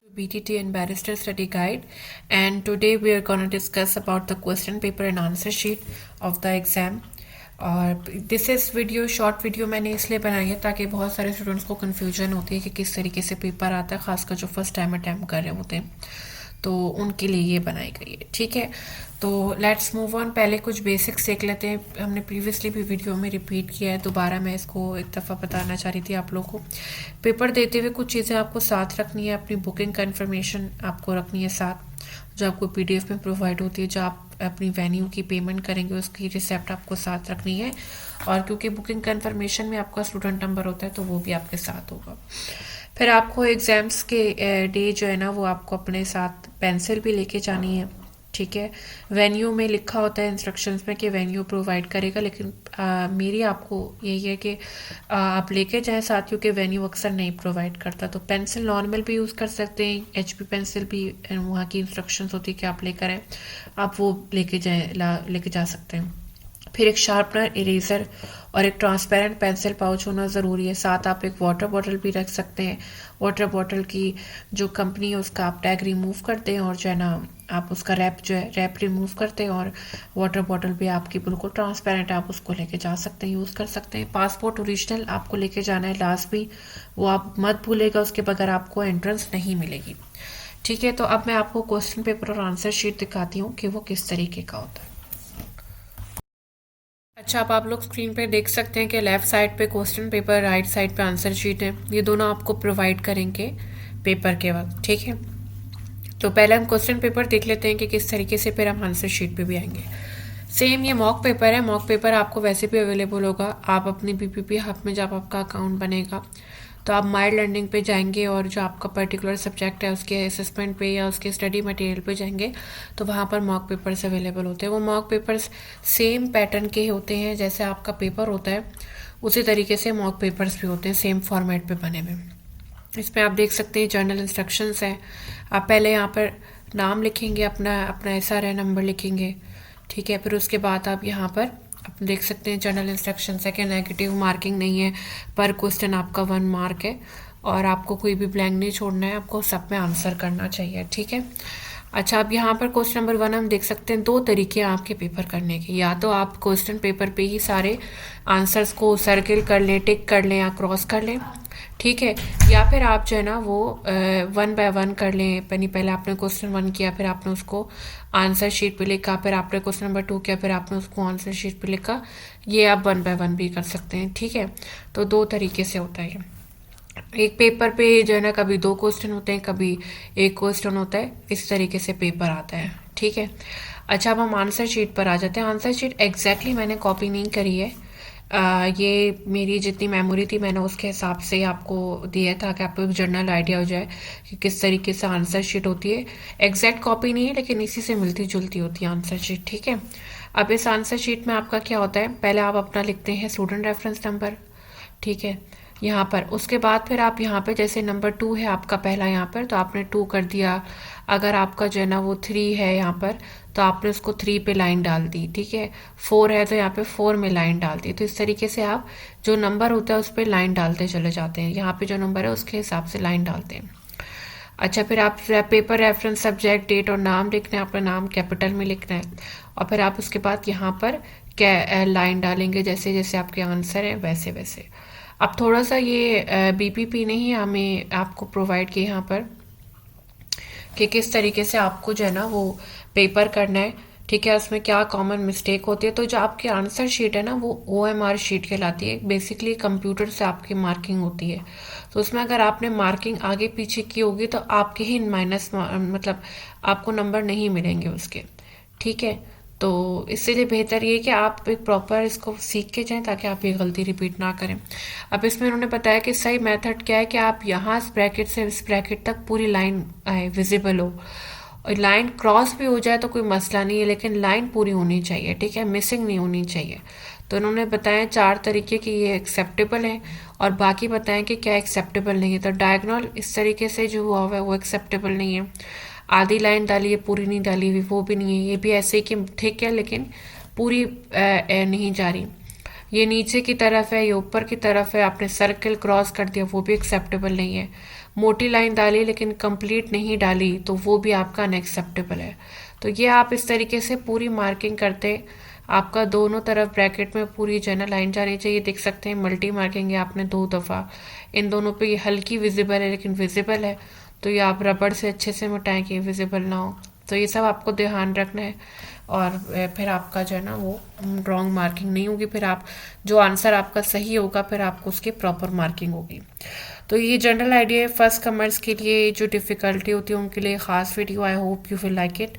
BTT and Barrister Study Guide, and today we are going to discuss about the question paper and answer sheet of the exam. और this is video short video मैंने इसलिए बनाई है ताकि बहुत सारे students को confusion होती है कि किस तरीके से पेपर आता है, खासकर जो फर्स्ट टाइम अटैम्प्ट कर रहे होते हैं, तो उनके लिए ये बनाई गई है। ठीक है, तो लेट्स मूव ऑन। पहले कुछ बेसिक्स देख लेते हैं। हमने प्रीवियसली भी वीडियो में रिपीट किया है, दोबारा मैं इसको एक दफ़ा बताना चाह रही थी आप लोगों को। पेपर देते हुए कुछ चीज़ें आपको साथ रखनी है। अपनी बुकिंग का इन्फॉर्मेशन आपको रखनी है साथ, जो आपको PDF में प्रोवाइड होती है। जो आप अपनी वेन्यू की पेमेंट करेंगे उसकी रिसिप्ट आपको साथ रखनी है, और क्योंकि बुकिंग कन्फर्मेशन में आपका स्टूडेंट नंबर होता है तो वो भी आपके साथ होगा। फिर आपको एग्ज़ाम्स के डे जो है ना, वो आपको अपने साथ पेंसिल भी लेके जानी है। ठीक है, वेन्यू में लिखा होता है इंस्ट्रक्शंस में कि वेन्यू प्रोवाइड करेगा, लेकिन मेरी आपको यही है कि आप लेके जाएं साथ, क्योंकि वेन्यू अक्सर नहीं प्रोवाइड करता। तो पेंसिल नॉर्मल भी यूज़ कर सकते हैं, HB पेंसिल भी वहाँ की इंस्ट्रक्शंस होती है कि आप लेकर आएँ, आप वो लेके लेके जा सकते हैं। फिर एक शार्पनर, इरेजर और एक ट्रांसपेरेंट पेंसिल पाउच होना ज़रूरी है। साथ आप एक वाटर बॉटल भी रख सकते हैं। वाटर बॉटल की जो कंपनी है उसका आप टैग रिमूव करते हैं, और जो है ना आप उसका रैप रिमूव करते हैं, और वाटर बॉटल भी आपकी बिल्कुल ट्रांसपेरेंट, आप उसको लेके जा सकते हैं, यूज़ कर सकते हैं। पासपोर्ट ओरिजिनल आपको लेके जाना है, लास्ट भी वो आप मत भूलेगा, उसके बगैर आपको एंट्रेंस नहीं मिलेगी। ठीक है, तो अब मैं आपको क्वेश्चन पेपर और आंसर शीट दिखाती हूँ कि वो किस तरीके का होता है। अच्छा, अब आप लोग स्क्रीन पे देख सकते हैं कि लेफ्ट साइड पे क्वेश्चन पेपर, राइट साइड पे आंसर शीट है। ये दोनों आपको प्रोवाइड करेंगे पेपर के वक्त। ठीक है, तो पहले हम क्वेश्चन पेपर देख लेते हैं कि किस तरीके से, फिर हम आंसर शीट पे भी आएंगे। सेम ये मॉक पेपर है। मॉक पेपर आपको वैसे भी अवेलेबल होगा। आप अपनी BPP हब में जब आपका अकाउंट बनेगा तो आप माई लर्निंग पे जाएंगे, और जो आपका पर्टिकुलर सब्जेक्ट है उसके असेसमेंट पे या उसके स्टडी मटेरियल पे जाएंगे तो वहाँ पर मॉक पेपर्स अवेलेबल होते हैं। वो मॉक पेपर्स सेम पैटर्न के होते हैं जैसे आपका पेपर होता है, उसी तरीके से मॉक पेपर्स भी होते हैं, सेम फॉर्मेट पे बने हुए। इसमें आप देख सकते हैं जर्नल इंस्ट्रक्शंस हैं। आप पहले यहाँ पर नाम लिखेंगे, अपना अपना SRN नंबर लिखेंगे। ठीक है, फिर उसके बाद आप यहाँ पर आप देख सकते हैं जर्नल इंस्ट्रक्शंस है कि नेगेटिव मार्किंग नहीं है, पर क्वेश्चन आपका 1 मार्क है, और आपको कोई भी ब्लैंक नहीं छोड़ना है, आपको सब में आंसर करना चाहिए। ठीक है, अच्छा, अब यहाँ पर क्वेश्चन नंबर 1 हम देख सकते हैं। 2 तरीके हैं आपके पेपर करने के। या तो आप क्वेश्चन पेपर पे ही सारे आंसर्स को सर्किल कर लें, टिक कर लें या क्रॉस कर लें। ठीक है, या फिर आप जो है ना वो 1 बाय 1 कर लें। पहले आपने क्वेश्चन 1 किया, फिर आपने उसको आंसर शीट पे लिखा, फिर आपने क्वेश्चन नंबर 2 किया, फिर आपने उसको आंसर शीट पे लिखा। ये आप 1 बाय 1 भी कर सकते हैं। ठीक है, तो 2 तरीके से होता है। एक पेपर पे जो है ना कभी 2 क्वेश्चन होते हैं, कभी 1 क्वेश्चन होता है, इस तरीके से पेपर आता है। ठीक है, अच्छा, अब हम आंसर शीट पर आ जाते हैं। आंसर शीट एग्जैक्टली मैंने कॉपी नहीं करी है। ये मेरी जितनी मेमोरी थी मैंने उसके हिसाब से आपको दिया था कि आपको एक जनरल आइडिया हो जाए कि किस तरीके से आंसर शीट होती है। एग्जैक्ट कॉपी नहीं है, लेकिन इसी से मिलती जुलती होती है आंसर शीट। ठीक है, अब इस आंसर शीट में आपका क्या होता है, पहले आप अपना लिखते हैं स्टूडेंट रेफरेंस नंबर। ठीक है, यहाँ पर उसके बाद फिर आप यहाँ पे जैसे नंबर 2 है आपका पहला यहाँ पर, तो आपने 2 कर दिया। अगर आपका जो है ना वो 3 है यहाँ पर, तो आपने उसको 3 पे लाइन डाल दी। ठीक है, 4 है तो यहाँ पे 4 में लाइन डाल दी। तो इस तरीके से आप जो नंबर होता है उस पर लाइन डालते चले जाते हैं। यहाँ पे जो नंबर है उसके हिसाब से लाइन डालते हैं। अच्छा, फिर आप पेपर रेफरेंस, सब्जेक्ट, डेट और नाम लिखना है। अपना नाम कैपिटल में लिखना है, और फिर आप उसके बाद यहाँ पर क्या लाइन डालेंगे, जैसे जैसे आपके आंसर है वैसे वैसे। अब थोड़ा सा ये BPP नहीं हमें आपको प्रोवाइड किया यहाँ पर कि किस तरीके से आपको जो है ना वो पेपर करना है। ठीक है, उसमें क्या कॉमन मिस्टेक होती है। तो जो आपकी आंसर शीट है ना वो OMR शीट कहलाती है। बेसिकली कंप्यूटर से आपकी मार्किंग होती है, तो उसमें अगर आपने मार्किंग आगे पीछे की होगी तो आपके ही माइनस, मतलब आपको नंबर नहीं मिलेंगे उसके। ठीक है, तो इसलिए बेहतर ये कि आप एक प्रॉपर इसको सीख के जाएं ताकि आप ये गलती रिपीट ना करें। अब इसमें उन्होंने बताया कि सही मेथड क्या है कि आप यहाँ इस ब्रैकेट से इस ब्रैकेट तक पूरी लाइन आए, विजिबल हो। और लाइन क्रॉस भी हो जाए तो कोई मसला नहीं है, लेकिन लाइन पूरी होनी चाहिए। ठीक है, मिसिंग नहीं होनी चाहिए। तो उन्होंने बताया 4 तरीके कि ये एक्सेप्टेबल है, और बाकी बताएं कि क्या एक्सेप्टेबल नहीं है। तो डायगोनल इस तरीके से जो हुआ हुआ है वो एक्सेप्टेबल नहीं है। आधी लाइन डाली है, पूरी नहीं डाली हुई, वो भी नहीं है। ये भी ऐसे ही कि ठीक है लेकिन पूरी नहीं जा रही। ये नीचे की तरफ है, ये ऊपर की तरफ है, आपने सर्कल क्रॉस कर दिया, वो भी एक्सेप्टेबल नहीं है। मोटी लाइन डाली लेकिन कंप्लीट नहीं डाली तो वो भी आपका अनएक्सेप्टेबल है। तो ये आप इस तरीके से पूरी मार्किंग करते आपका दोनों तरफ ब्रैकेट में पूरी जो है ना लाइन जानी चाहिए। देख सकते हैं मल्टी मार्किंग है आपने 2 दफ़ा, इन दोनों पे ये हल्की विजिबल है लेकिन विजिबल है, तो ये आप रबड़ से अच्छे से मिटाएं कि विजिबल ना हो। तो ये सब आपको ध्यान रखना है और फिर आपका जो है ना वो रॉन्ग मार्किंग नहीं होगी। फिर आप जो आंसर आपका सही होगा फिर आपको उसकी प्रॉपर मार्किंग होगी। तो ये जनरल आइडिया है फर्स्ट कमर्स के लिए, जो डिफ़िकल्टी होती है उनके लिए ख़ास video. I hope you will like it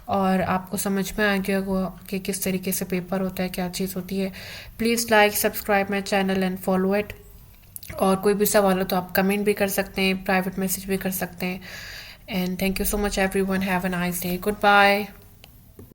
और आपको समझ में आ गया होगा कि किस तरीके से पेपर होता है, क्या चीज़ होती है। Please like subscribe my channel and follow it. और कोई भी सवाल हो तो आप कमेंट भी कर सकते हैं, प्राइवेट मैसेज भी कर सकते हैं। And thank you so much everyone, have a nice day, good bye.